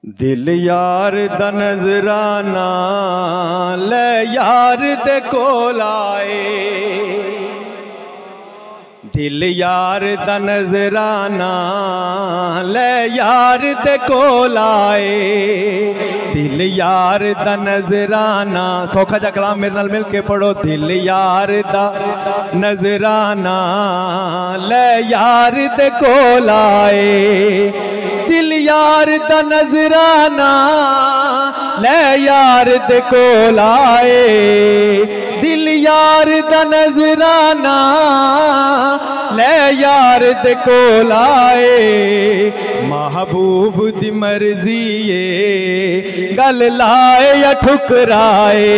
दिल यार दा नजराना ले यार दे कोल आए, दिल यार दा नजराना ले यार दे कोल आए, दिल यार दा नजराना। सौखा जा कलाम मेरे नाल मिल के पढ़ो। दिल यार दा नजराना ले यार दे कोल आए, दिल यार दा नजराना ले यार दे कोल आए, दिल यार दा नजराना ले यार दे कोल आए। महबूब दी मर्जी है गल लाए या ठुकराए,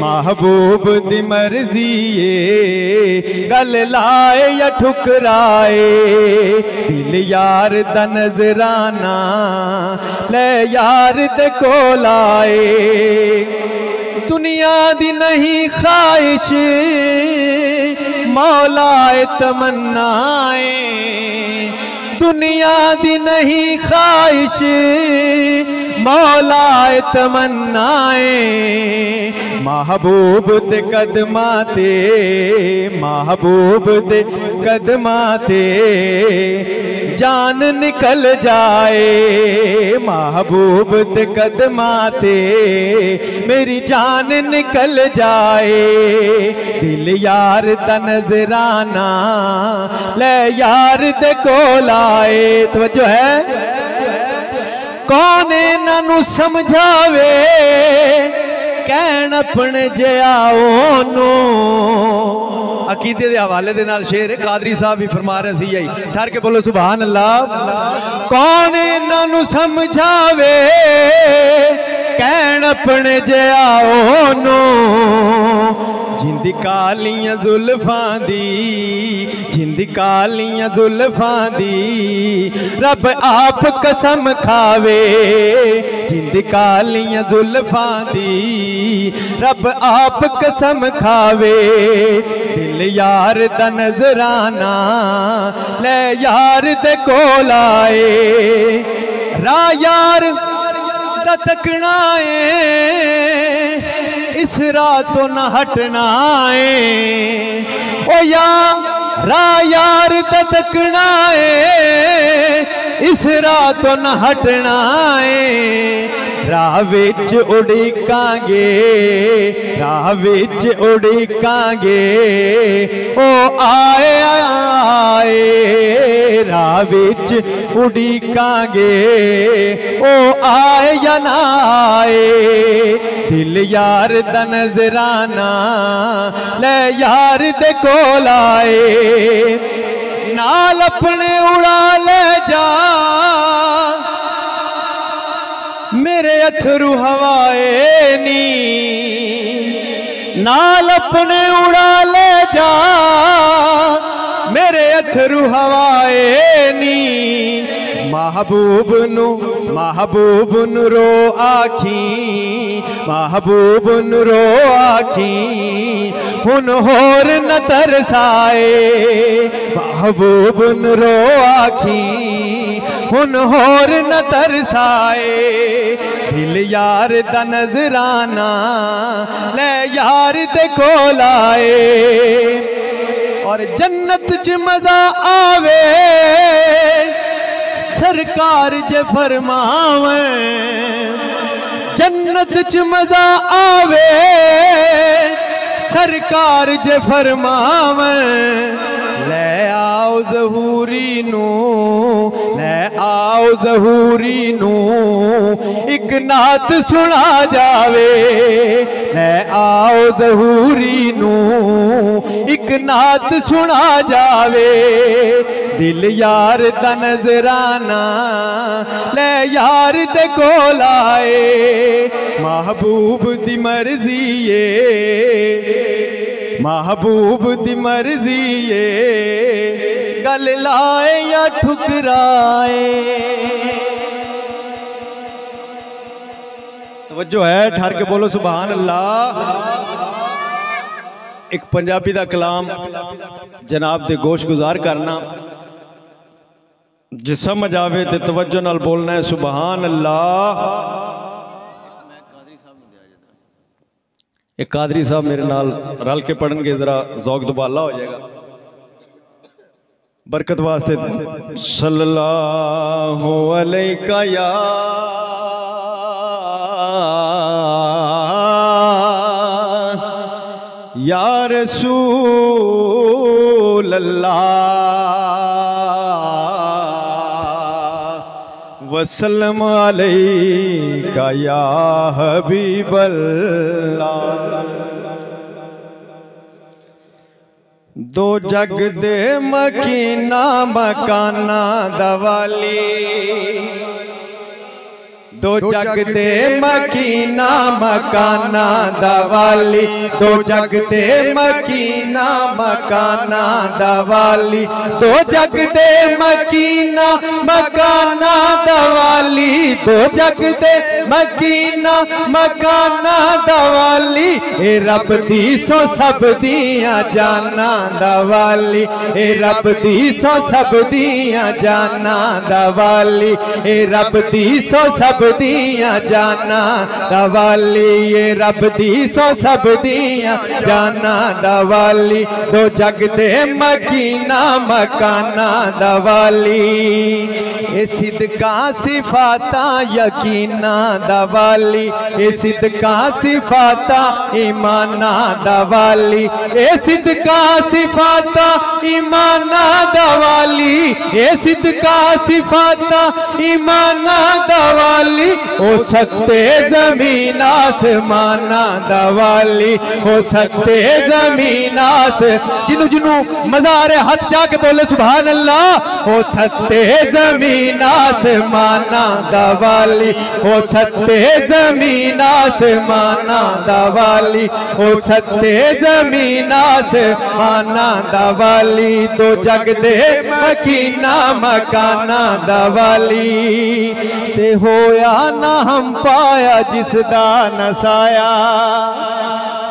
महबूब दी मर्जी है गल लाए या ठुकराए, दिल यार दा नजराना ले यार दे कोल आए। दुनिया दी नहीं ख्वाहिश मौलाए तमन्नाए, दुनिया दी नहीं ख्वाहिश मौलाए तमन्नाए, महबूब दे कदमा ते, महबूब दे कदमा ते जान निकल जाए, महबूब दे कदमा ते मेरी जान निकल जाए, दिल यार दा नजराना ले यार दे कोल आए। तवज्जो है। कौन इन्हां समझावे कहण अपने जियाओ नू। अकीदे दे हवाले दे नाल शेर है, कादरी साहब भी फरमा रहे सी यही। ठहर के बोलो सुभान अल्लाह। कौन इन्हां समझावे कहण अपने जियाओ नू, जिंदी कालियां जुल्फां दी, जिंदी कालियां जुल्फां दी रब आप कसम खावे, जिंदी कालियां जुल्फां दी रब आप कसम खावे, दिल यार दा नजराना ले यार दे कोल आए। रा यार दा तकना है इस रातों न हटना है, ओ रा यार दा तकना है इस रातों न हटना है। राह विच उड़ीकांगे, राह विच उड़ीकांगे ओ आए आए, राह विच उड़ीकांगे ओ आए या ना आए, दिल यार दा नजराना ले यार दे कोल आए। नाल अपने उड़ा ले जा मेरे अथरू हवाए नी, नाल अपने उड़ा ले जा मेरे अथरू हवाए नी, महबूब नु रो आखी, महबूब नु रो आखी हुन होर न तरसाए, महबूब नु रो आखी हुन होर न तरसाए, दिल यार दा नजराना ले यार दे कोल आए। और जन्नत च मजा आवे सरकार जे फरमावे, जन्नत च मजा आवे सरकार जे फरमावे, ले आओ ज़हूरी नू, ले आओ ज़हूरी नू एक नात सुना जावे, ले आओ ज़हूरी नू एक नात सुना जावे, दिल यार दा नजराना ले यार दे कोल आए। महबूब दी मर्जी है, महबूब दी मर्जी है गल लाए या ठुकराए। तवज्जो है। ठहर के बोलो सुभान अल्लाह। एक पंजाबी दा कलाम जनाब दे गोश गुजार करना। जे समझ आवे ते तवज्जो नाल बोलना है सुभान अल्लाह। एक कादरी साहब मेरे नाल रल के पढ़नगे, जरा ज़ौक दुबाला हो जाएगा बरकत वास्ते। सल्लल्लाहु अलैका या रसूल अल्लाह वसल्लम अलैका या हबीबल्लाह। दो जग दे मकीना मकाना दवाली, दो जग दे मकीना मकाना दवाली, दो जग दे मकीना मकाना दवाली, दो जग दे मकीना मकाना दवाली, दो जग दे मकीना मकाना दवाली। ए रब दी सो सब दियां जाना दवाली, ए रब दी सो सब दियां जाना दवाली, ए रब दी सो सब दियां जाना दवाली, ये रब दी सो सब दियां जाना दवाली। दो जग दे मकीना मकाना दवाली, ये सिद्का सिफाता यकीना दवाली, ये सिद्का सिफाता ईमाना दवाली, ये सिद्का सिफाता ईमाना दवाली, ये सिद्का सिफाता ईमाना दवाली। हो सकते जमीन आसमाना दवाली, हो सकते जमीन आस जिनू जिनू मज़ारे हाथ जाके बोले सुभान अल्लाह। हो सकते जमीन आसमाना दवाली, हो सकते जमीन आसमाना दवाली, हो सकते जमीन आसमाना दवाली। दो जग दे मकीना मकाना दवाली, ते होया ना हम पाया जिसदा नसाया,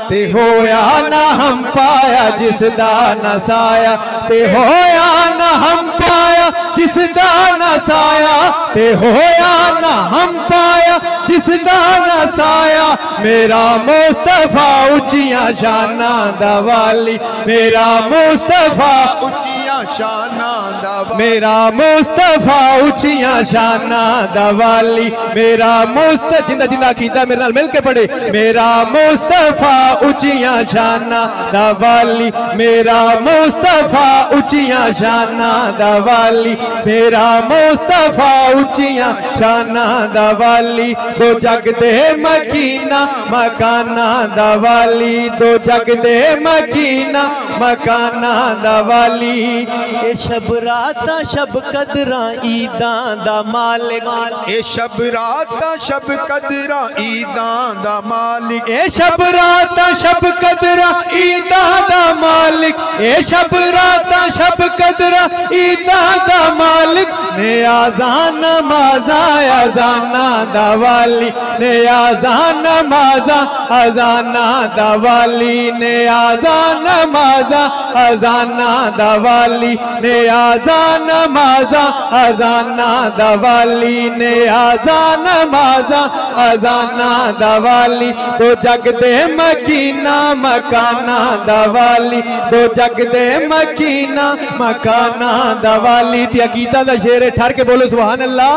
ते होया ना हम पाया जिसदा नसाया, ते होया ना हम पाया जिसदा नसाया, ते होया ना हम पाया जिसदा नसाया। मेरा मुस्तफा उच्चियां शाना दवाली, मेरा मुस्तफा उच्चियां शाना दवाली, मेरा मुस्तफा उच्चियां शाना दवाली, मेरा मुस्तफा जिंदा जिंदा कीता मेरे नाल मिल के पढ़े। मेरा मुस्तफा उच्चियां शाना दवाली, मेरा मुस्तफा उच्चियां शाना दवाली, मेरा मुस्तफा उच्चियां शाना दवाली। दो जग दे मकीना मकाना दवाली, दो जग दे मकीना मकाना दवाली। ए शब राता शब कदरा ईदां दा मालिक, ए शब राता शब कदरा ईदां दा मालिक, ए शब राता शब कदरा ईदां दा मालिक, ए शब राता शब कदरा ईदां दा मालिक। ने आज़ान नमाज़ा अज़ाना दवाली, ने आज़ान नमाज़ा अज़ाना दवाली, ने आज़ान नमाज़ा अज़ाना दवाली, ने आज़ान नमाज़ा अज़ाना दवाली, ने आज़ान नमाज़ा अज़ाना दवाली। दो जग दे मकीना मकाना दवाली, दो जग दे मकीना मकाना दवाली। ती अकीदा दा शेर ठहर के बोलो सुभान अल्लाह।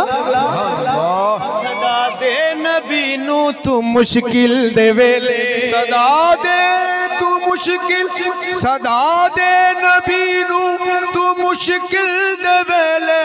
सदा दे नबी नू तू मुश्किल दे वेले, सदा दे तू मुश्किल, सदा दे नबी नू तू मुश्किल दे वेले,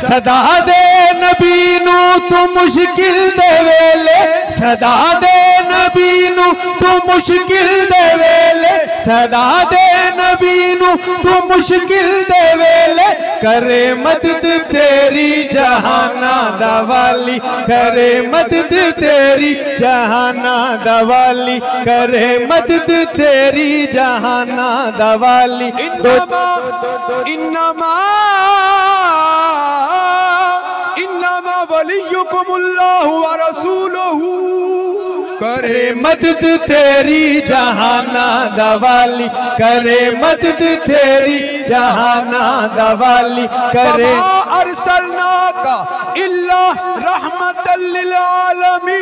सदा दे नबी नू तू मुश्किल दे वेले, सदा दे नबी नू तू मुश्किल दे वेले, सदा दे नबी नू तू मुश्किल दे वेले। करे मदद तेरी जहाना दवाली, करे मदद तेरी जहाना दवाली, करे मदद तेरी जहाना दवाली। इन्नमा इन्नमा इन्नमा वलियुकुमुल्लाहु व रसूलुहु, कर करे मदद तेरी जहाना दवाली, करे मदद तेरी जहाना दवाली, करे अरसलना का इल्ला रहमतल लिल आलमीन,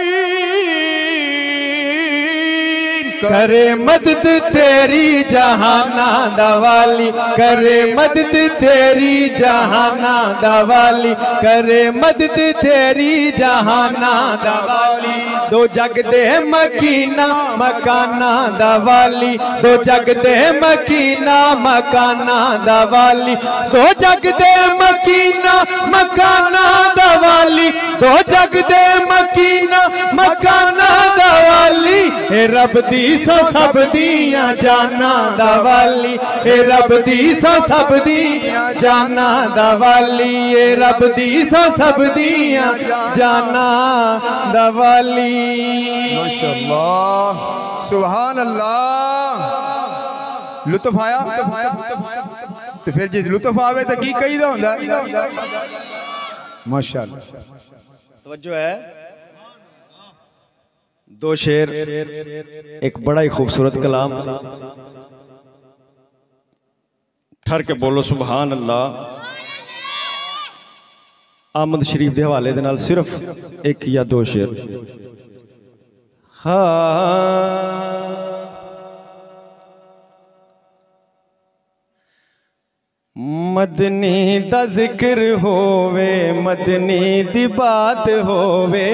करे मदद तेरी जहाना दवाली, करे मदद तेरी जहाना दवाली, करे मदद तेरी जहाना दवाली। दो जग दे मकीना मकाना दवाली, दो जग दे मकीना मकाना दवाली, दो जग दे मकीना मकाना दवाली, दो जग दे मकीना मकाना दवाली। ए रब दी सो सब दियां जाना दवाली, ए रब दी सो सब दियां जाना दवाली, ए रब दी सो सब दियां जाना दवाली। माशाअल्लाह सुभान अल्लाह। लुत्फ आया? तो फिर जी लुत्फ आवे तो की कहीदा हुंदा? माशाअल्लाह। तवज्जो है। दो शेर, एक बड़ा ही खूबसूरत कलाम। ठहर के बोलो सुभान अल्लाह। आमद शरीफ के हवाले दे नाल सिर्फ एक या दो शेर। मदनी दा जिक्र होवे, मदनी दी बात होवे,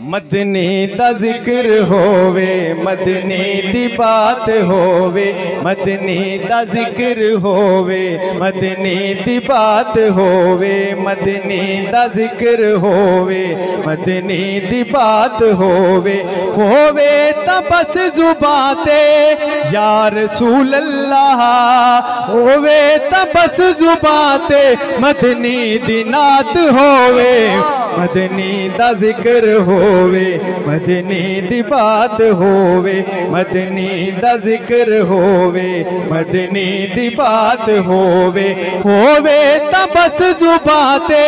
मदनी दा जिक्र होवे, मदनी दी बात होवे, मदनी दा जिक्र होवे, मदनी दी बात होवे, मदनी दा जिक्र होवे, मदनी दी बात होवे, होवे ता बस जुबां ते या रसूल अल्लाह, होवे ता बस जुबां ते मदनी दी नात होवे, मदनी दा जिक्र होवे, मदनी दी बात होवे, मदनी दा जिक्र होवे, मदनी दी बात होवे, होवे ता बस जुबां ते,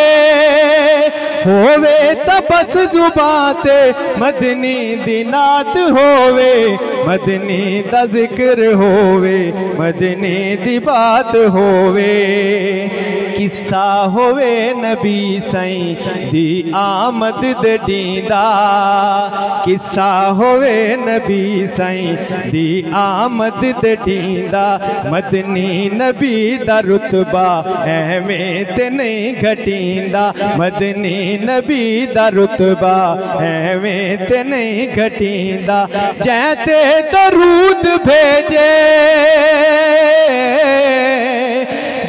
होवे ता बस जुबां ते मदनी दी नात होवे, मदनी दा जिक्र होवे, मदनी दी बात होवे। किस्सा होवे नबी साईं दी आमद दे डींदा, किस्सा होवे नबी साईं दी आमद दे डींदा, मदनी नबी दा रुतबा एवें ते नहीं घटींदा, मदनी नबी दा रुतबा एवें ते नहीं घटींदा। जैते दरूद भेजे,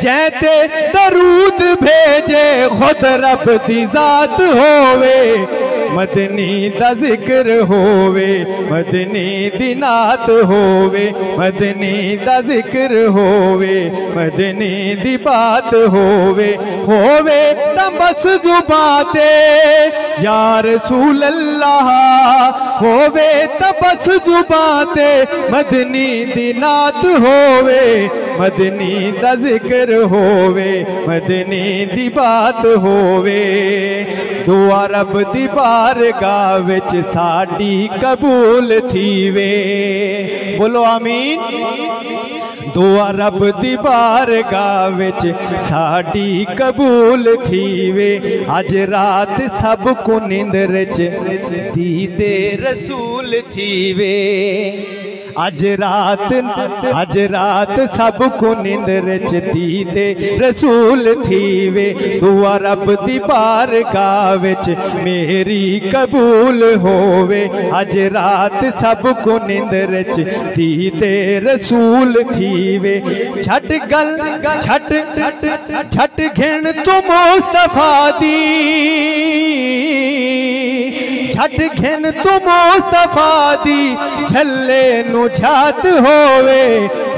जैते दरूद भेजे खुद रब दी जात होवे, मदनी दा जिक्र होवे, मदनी दी नात होवे, मदनी दा जिक्र होवे, मदनी दी बात होवे, होवे ता बस जुबां ते या रसूल अल्लाह, होवे ता बस जुबां ते मदनी दी नात होवे, मदनी दा जिक्र होवे, मदनी दी बात होवे। दुआ रब दी बारगाह विच साडी कबूल थीवे, बोलो आमीन। दुआ रब दी बारगाह विच साडी कबूल थीवे, अज रात सब को निंदर च दीदे रसूल थीवे, अज रात सब को निंदर च दीदे रसूल थीवे। दुआ रब दी बारगाह विच मेरी कबूल होवे, अज रात सब को निंदर च दीदे रसूल थीवे। छट गल छट घिन तू मुस्तफा दी, छट घिन तू मुस्तफा दी, झल्ले नु छात होवे,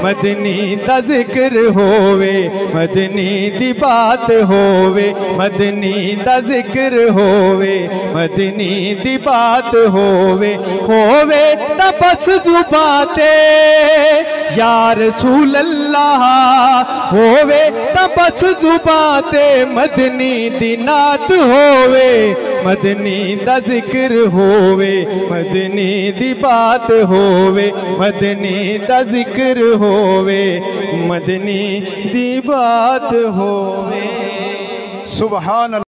मदनी दा जिक्र होवे, मदनी दी बात होवे, मदनी दा जिक्र होवे, मदनी दी बात होवे, होवे ता बस जुबां ते या रसूल अल्लाह होवे ता बस जुबां ते मदनी दी नात होवे, मदनी दा जिक्र होवे, मदनी दी बात होवे, मदनी दा जिक्र होवे, मदनी दी बात होवे। सुभान अल्लाह।